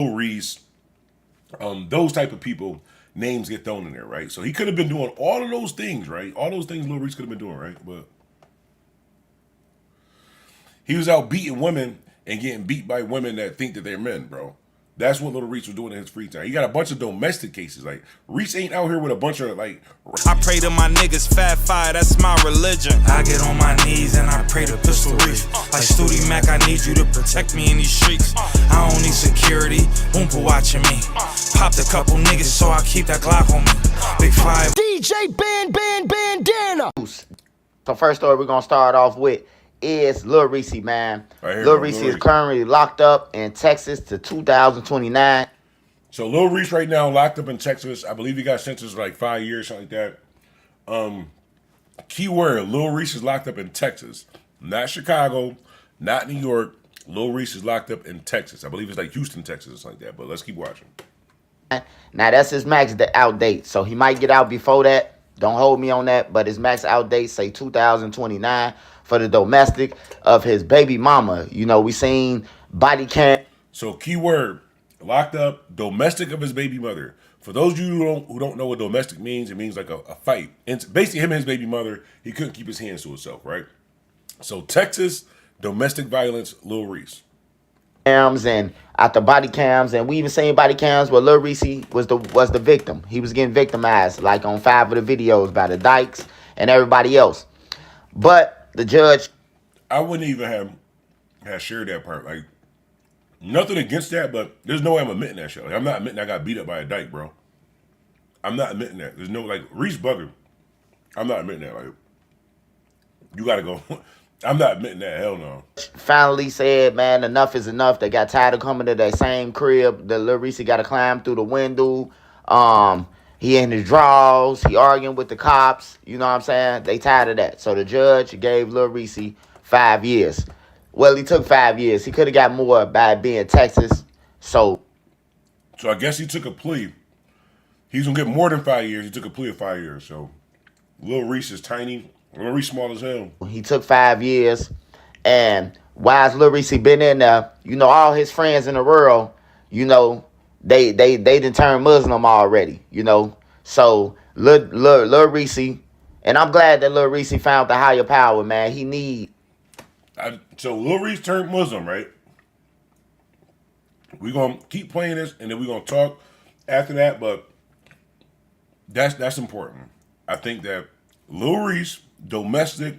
Lil Reese, those type of people, names get thrown in there, right? So he could have been doing all of those things, right? All those things Lil Reese could have been doing, right? But he was out beating women and getting beat by women that think that they're men, bro. That's what Little Reese was doing in his free time. He got a bunch of domestic cases. Like, Reese ain't out here with a bunch of, like... I pray to my niggas, fat fire, that's my religion. I get on my knees and I pray to Pistol Reese. Like Studi Mac, I need you to protect me in these streets. I don't need security, Oompa watching me. Popped a couple niggas, so I keep that Glock on me. Big five. DJ Bandana. So first story we're going to start off with is Lil Reese, man. Lil Reese is currently locked up in Texas to 2029. So Lil Reese right now locked up in Texas. I believe he got sentenced for like 5 years, something like that. Key word, Lil Reese is locked up in Texas. Not Chicago, not New York. Lil Reese is locked up in Texas. I believe it's like Houston, Texas, or something like that. But let's keep watching. Now that's his max out date. So he might get out before that. Don't hold me on that. But his max out date say 2029. For the domestic of his baby mama. You know, we seen body cam. So keyword, locked up, domestic of his baby mother. For those of you who don't know what domestic means, it means like a fight. And basically him and his baby mother, he couldn't keep his hands to himself, right? So Texas, domestic violence, Lil Reese. Cams and after body cams, and we even seen body cams where Lil Reese was the victim. He was getting victimized, like on 5 of the videos by the Dykes and everybody else. But the judge, I wouldn't even have shared that part. Like, nothing against that, but there's no way I'm admitting that shit. Like, I'm not admitting I got beat up by a dyke, bro. I'm not admitting that. There's no, like, Reese bugger. I'm not admitting that. Like, you gotta go. I'm not admitting that. Hell no. Finally said, man, enough is enough. They got tired of coming to that same crib. The Lil Reese got to climb through the window. He in his drawers. He arguing with the cops. You know what I'm saying? They tired of that. So the judge gave Lil Reese 5 years. Well, he took 5 years. He could have got more by being Texas. So I guess he took a plea. He's going to get more than 5 years. He took a plea of 5 years. So Lil Reese is tiny. Lil Reese small as hell. He took 5 years. And why has Lil Reese been in there? You know, all his friends in the world, you know, they done turned Muslim already, you know. So Lil Reese, and I'm glad that Lil Reese found the higher power, man. He need. So Lil Reese turned Muslim, right? We're gonna keep playing this, and then we're gonna talk after that. But that's important. I think that Lil Reese, domestic,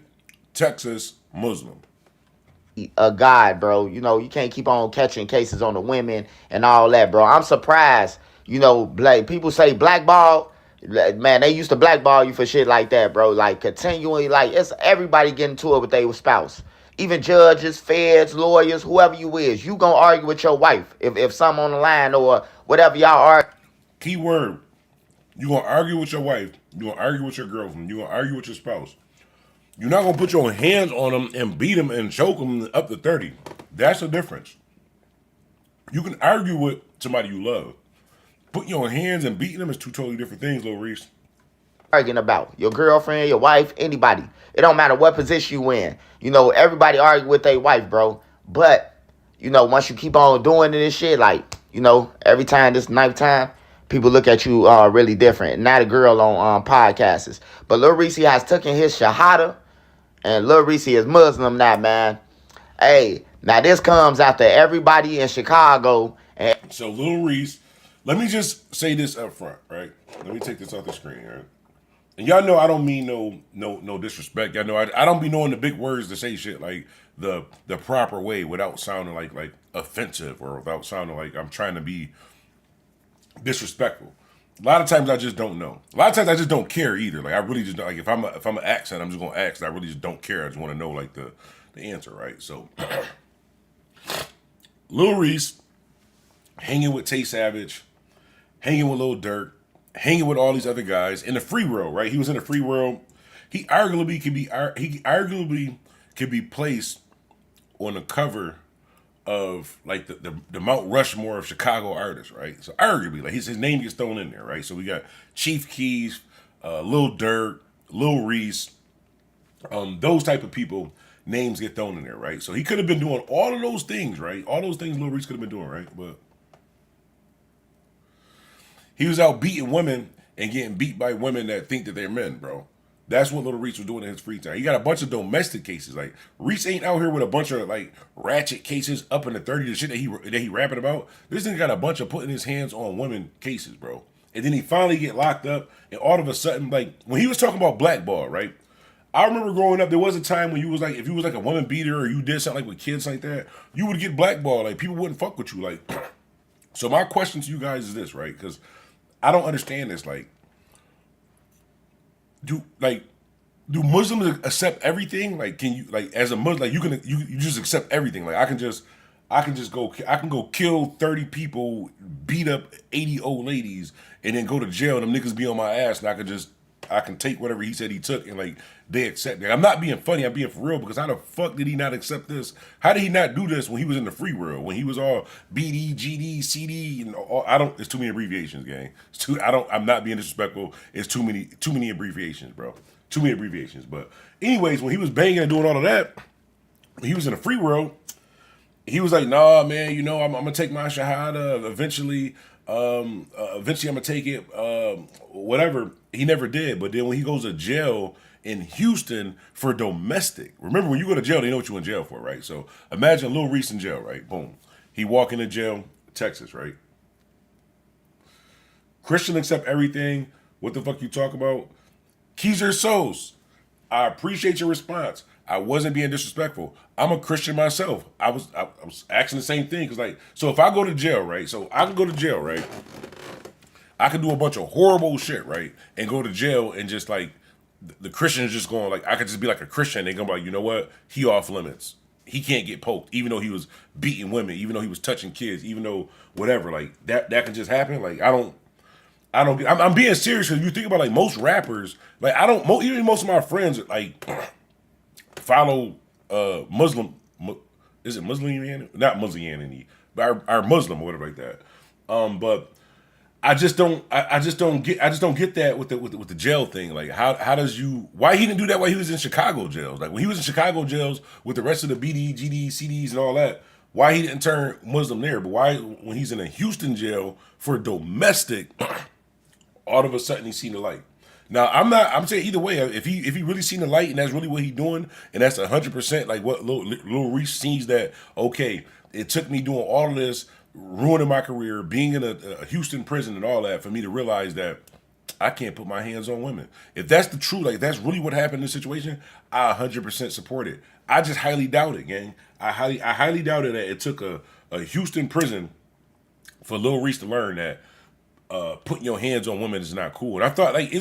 Texas, Muslim. A guy, bro. You know, you can't keep on catching cases on the women and all that, bro. I'm surprised. You know, people say blackball. Man, they used to blackball you for shit like that, bro. Like, continually, like, it's everybody getting to it with their spouse. Even judges, feds, lawyers, whoever you is. You gonna argue with your wife if something on the line or whatever y'all are. Key word. You gonna argue with your wife. You gonna argue with your girlfriend. You gonna argue with your spouse. You're not going to put your hands on them and beat them and choke them up to 30. That's the difference. You can argue with somebody you love. Putting your hands and beating them is two totally different things, Lil Reese. Arguing about your girlfriend, your wife, anybody. It don't matter what position you in. You know, everybody argue with their wife, bro. But, you know, once you keep on doing this shit, like, you know, every time this nighttime, people look at you really different. Not a girl on podcasts. But Lil Reese has taken his shahada. And Lil Reese is Muslim now, man. Hey, now this comes after everybody in Chicago. And so Lil Reese, let me just say this up front, right? Let me take this off the screen, right? And y'all know I don't mean no disrespect. Y'all know I don't be knowing the big words to say shit like the proper way without sounding like offensive or without sounding like I'm trying to be disrespectful. A lot of times I just don't know. A lot of times I just don't care either. Like I really just don't, like if I'm an accent, I'm just gonna ask. I really just don't care. I just want to know like the answer, right? So Lil Reese hanging with Tay Savage, hanging with Lil Durk, hanging with all these other guys in the free world, right? He was in the free world. He arguably could be placed on the cover of like the Mount Rushmore of Chicago artists, right? So arguably, like his name gets thrown in there, right? So we got Chief Keef, Lil Durk, Lil Reese, those type of people, names get thrown in there, right? So he could have been doing all of those things, right? All those things Lil Reese could have been doing, right? But He was out beating women and getting beat by women that think that they're men, bro. That's what Little Reese was doing in his free time. He got a bunch of domestic cases. Like Reese ain't out here with a bunch of like ratchet cases up in the 30s, the shit that he rapping about. This nigga got a bunch of putting his hands on women cases, bro. And then he finally get locked up, and all of a sudden, like when he was talking about blackball, right? I remember growing up, there was a time when you was like, if you was like a woman beater or you did something like with kids like that, you would get blackballed. Like people wouldn't fuck with you. Like, so my question to you guys is this, right? Because I don't understand this. Like, do Muslims accept everything? Like, can you like as a Muslim, like you just accept everything? Like I can go kill 30 people, beat up 80 old ladies, and then go to jail. And them niggas be on my ass, and I can take whatever he said he took, and like they accept it. I'm not being funny. I'm being for real, because how the fuck did he not accept this? How did he not do this when he was in the free world? When he was all BD, GD, CD, and all, it's too many abbreviations, gang. I'm not being disrespectful. It's too many abbreviations, bro. Too many abbreviations. But anyways, when he was banging and doing all of that, when he was in the free world, he was like, nah, man, I'm gonna take my shahada eventually. Eventually I'm gonna take it, whatever. He never did. But then when he goes to jail in Houston for domestic, remember when you go to jail, they know what you're in jail for, right? So imagine Lil Reese in jail, right? Boom. He walk into jail, Texas, right? Christian accept everything. What the fuck you talk about? Keizer Sos, I appreciate your response. I wasn't being disrespectful. I'm a Christian myself. I was asking the same thing. Cause like, so if I go to jail, right? So I can go to jail, right? I can do a bunch of horrible shit, right? And go to jail and just like, the Christian is just going like, I could just be like a Christian. They're going to be like, you know what? He off limits. He can't get poked, even though he was beating women, even though he was touching kids, even though whatever, like that can just happen. Like, I'm being serious, because you think about like most rappers, like even most of my friends like follow Muslim, is it Muslim? Not Muslim, but our Muslim or whatever like that. But I just don't get that with the jail thing. Like why he didn't do that while he was in Chicago jails? Like when he was in Chicago jails with the rest of the BD, GD, CDs and all that, why he didn't turn Muslim there? But why when he's in a Houston jail for domestic, all of a sudden he's seen the light? Now I'm saying either way, if he really seen the light and that's really what he's doing, and that's 100% like what Lil Reese sees, that okay, it took me doing all of this, ruining my career, being in a Houston prison and all that, for me to realize that I can't put my hands on women. If that's the truth, like that's really what happened in this situation, I 100% support it. I just highly doubt it, gang. I highly doubt it that it took a Houston prison for Lil Reese to learn that putting your hands on women is not cool. And I thought, like,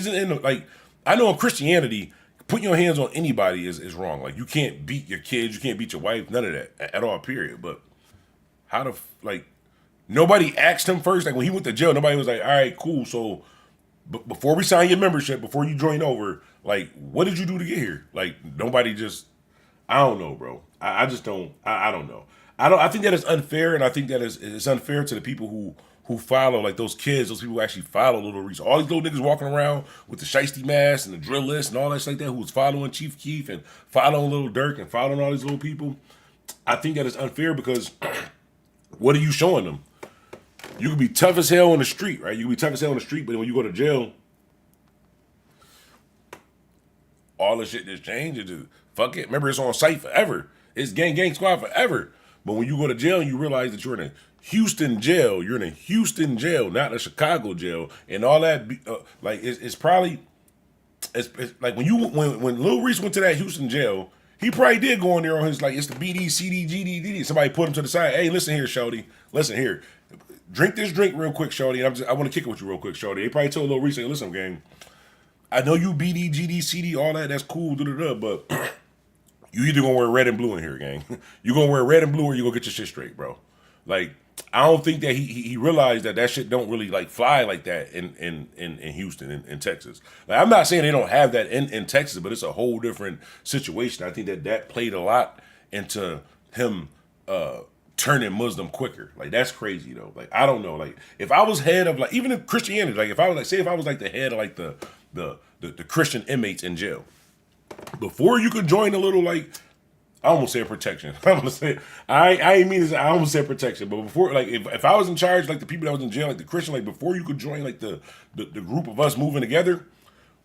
I know in Christianity, putting your hands on anybody is wrong. Like, you can't beat your kids, you can't beat your wife, none of that at all, period. But nobody asked him first. Like, when he went to jail, nobody was like, all right, cool. So before we sign your membership, before you join over, like, what did you do to get here? Like, nobody just, I don't know, bro. I just don't, I don't know. I think that is unfair, and I think that it's unfair to the people who follow, like those kids, those people who actually follow Little Reese. All these little niggas walking around with the shiesty mask and the drill list and all that shit like that, who was following Chief Keef and following Lil Durk and following all these little people. I think that is unfair, because what are you showing them? You can be tough as hell on the street, right? You can be tough as hell on the street, but when you go to jail, all the shit just changes. Fuck it. Remember, it's on site forever. It's gang squad forever. But when you go to jail and you realize that you're in a Houston jail, not a Chicago jail, and all that, like it's probably, it's like when Lil Reese went to that Houston jail, he probably did go in there on his, like, it's the BD, CD, GD, DD. Somebody put him to the side. Hey, listen here, shorty. Listen here. Drink this drink real quick, shorty. I want to kick it with you real quick, shorty. They probably told Lil Reese, hey, listen, gang, I know you BD, GD, CD, all that, that's cool, but you either gonna wear red and blue in here, gang. You gonna wear red and blue, or you gonna get your shit straight, bro. Like, I don't think that he realized that shit don't really like fly like that in Houston, in Texas. Like, I'm not saying they don't have that in Texas, but it's a whole different situation. I think that played a lot into him turning Muslim quicker. Like, that's crazy though. Like, I don't know. Like, if I was head of, like, even in Christianity, like if I was like the head of like the Christian inmates in jail, before you could join a little, like, I almost said protection. I'm gonna say I ain't mean this. I almost said protection, but before, like, if I was in charge, like the people that was in jail, like the Christian, like before you could join, like the group of us moving together,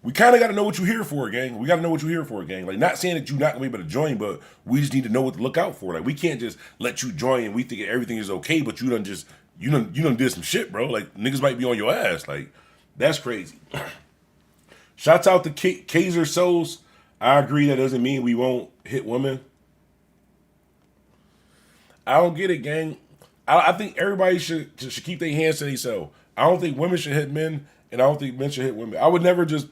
we kind of got to know what you're here for, gang. We got to know what you're here for, gang. Like, not saying that you're not gonna be able to join, but we just need to know what to look out for. Like, we can't just let you join and we think everything is okay, but you done did some shit, bro. Like, niggas might be on your ass. Like, that's crazy. Shouts out to Kaiser Souls. I agree. That doesn't mean we won't hit women. I don't get it, gang. I think everybody should keep their hands to themselves. I don't think women should hit men, and I don't think men should hit women. I would never just.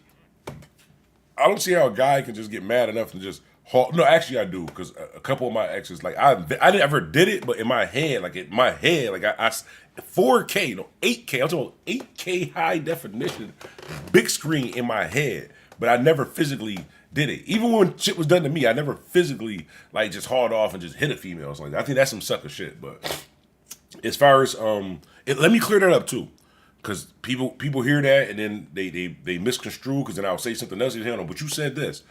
I don't see how a guy can just get mad enough to just. No, actually, I do, because a couple of my exes, like I never did it, but in my head, like I 4K, no 8K. I'm talking about 8K high definition, big screen in my head, but I never physically did it. Even when shit was done to me, I never physically like just hauled off and just hit a female. So, like, I think that's some sucker shit. But as far as let me clear that up too, because people hear that and then they misconstrue, because then I'll say something else. But you said this.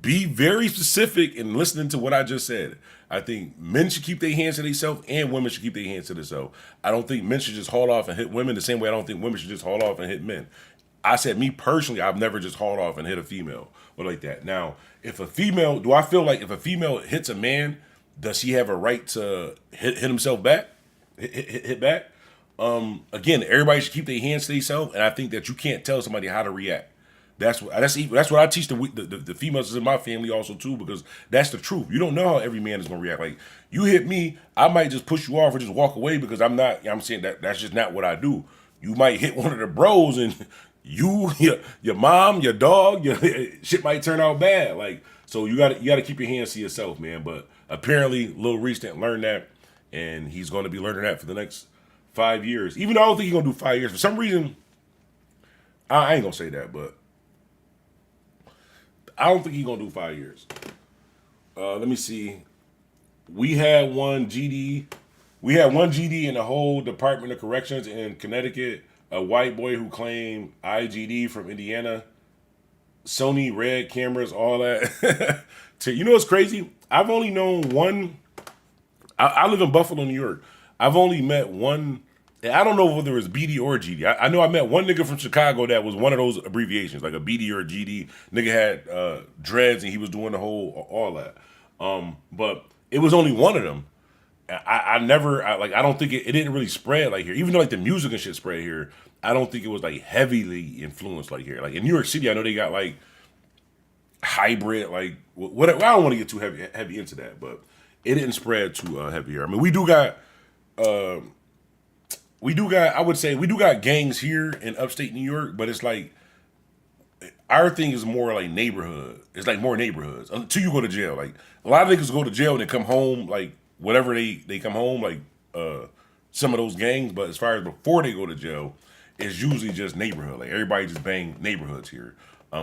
Be very specific in listening to what I just said. I think men should keep their hands to themselves and women should keep their hands to themselves. I don't think men should just haul off and hit women the same way I don't think women should just haul off and hit men. I said, me personally, I've never just hauled off and hit a female or like that. Now, if a female, do I feel like if a female hits a man, does he have a right to hit himself back? Hit back? Again, everybody should keep their hands to themselves, and I think that you can't tell somebody how to react. That's what I teach the females in my family also too, because that's the truth. You don't know how every man is gonna react. Like, you hit me, I might just push you off or just walk away because I'm saying that's just not what I do. You might hit one of the bros and your mom, your dog, your shit might turn out bad. Like, so you gotta keep your hands to yourself, man. But apparently Lil Reese didn't learn that, and he's gonna be learning that for the next 5 years. Even though I don't think he's gonna do 5 years. For some reason, I ain't gonna say that, but I don't think he's gonna do 5 years. Let me see. We had one GD in the whole Department of Corrections in Connecticut. A white boy who claimed IGD from Indiana, Sony Red cameras, all that. You know what's crazy? I've only known one. I live in Buffalo, New York. I've only met one. And I don't know whether it was BD or GD. I know I met one nigga from Chicago that was one of those abbreviations, like a BD or a GD. Nigga had dreads and he was doing the whole all that. But it was only one of them. I don't think it didn't really spread like here. Even though like the music and shit spread here, I don't think it was like heavily influenced like here. Like in New York City, I know they got like hybrid, like whatever. I don't want to get too heavy into that, but it didn't spread too heavy here. I mean, we do got I would say we do got gangs here in upstate New York, but it's like our thing is more like neighborhood. It's like more neighborhoods until you go to jail. Like a lot of niggas go to jail and they come home like whatever they come home, like some of those gangs. But as far as before they go to jail, it's usually just neighborhood. Like everybody just bang neighborhoods here.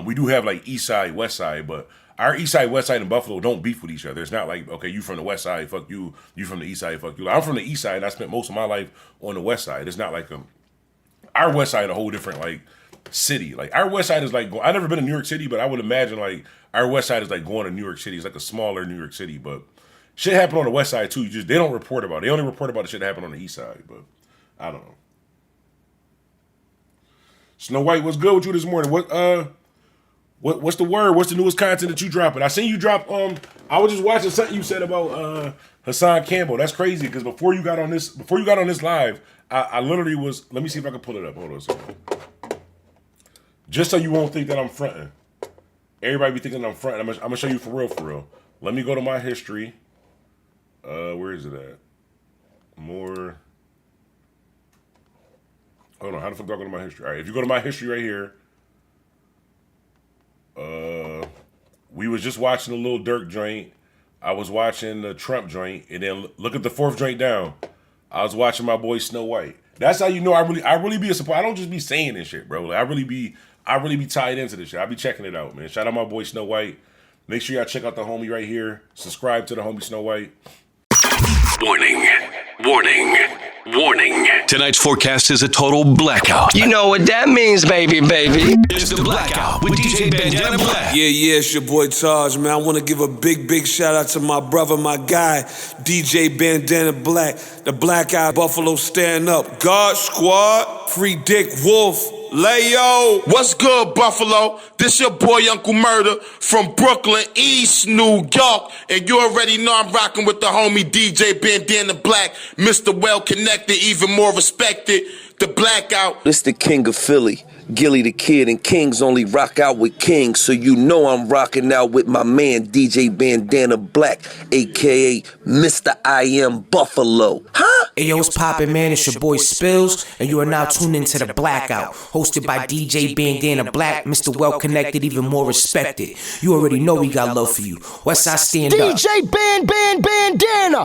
We do have like East Side, West Side, but our East Side, West Side, and Buffalo don't beef with each other. It's not like, okay, you from the West Side, fuck you. You from the East Side, fuck you. Like, I'm from the East Side, and I spent most of my life on the West Side. It's not like our West Side a whole different like city. Like our West Side is like, I've never been to New York City, but I would imagine like our West Side is like going to New York City. It's like a smaller New York City, but shit happened on the West Side too. They don't report about it. They only report about the shit that happened on the East Side, but I don't know. Snow White, what's good with you this morning? What's the word? What's the newest content that you dropping? I seen you drop. I was just watching something you said about Hassan Campbell. That's crazy because before you got on this live, I literally was. Let me see if I can pull it up. Hold on a second. Just so you won't think that I'm fronting. Everybody be thinking I'm fronting. I'm gonna show you for real. Let me go to my history. Where is it at? More. Hold on. How the fuck do I go to my history? All right. If you go to my history right here. We was just watching the Lil Durk joint. I was watching the Trump joint, and then look at the fourth joint down. I was watching my boy Snow White. That's how you know I really be a support. I don't just be saying this shit, bro. Like, I really be tied into this shit. I be checking it out, man. Shout out my boy Snow White. Make sure y'all check out the homie right here. Subscribe to the homie Snow White. Warning. Warning. Tonight's forecast is a total blackout. You know what that means, baby. It's the blackout with DJ Bandana Black. Yeah, it's your boy Taj, man. I want to give a big shout out to my brother, my guy, DJ Bandana Black. The Black Eye Buffalo stand up. God Squad, Free Dick Wolf. Layo. What's good, Buffalo? This your boy Uncle Murder from Brooklyn, East New York. And you already know I'm rocking with the homie DJ Bandana Black, Mr. Well Connected, even more respected, the Blackout. This the king of Philly, Gilly the Kid, and kings only rock out with kings, so you know I'm rocking out with my man DJ Bandana Black, aka Mr. I Am Buffalo. Huh? Hey yo, what's poppin', man? It's your boy Spills, and you are now tuned into the Blackout, hosted by DJ Bandana Black, Mr. Well Connected, even more respected. You already know we got love for you. Westside stand up. DJ Bandana.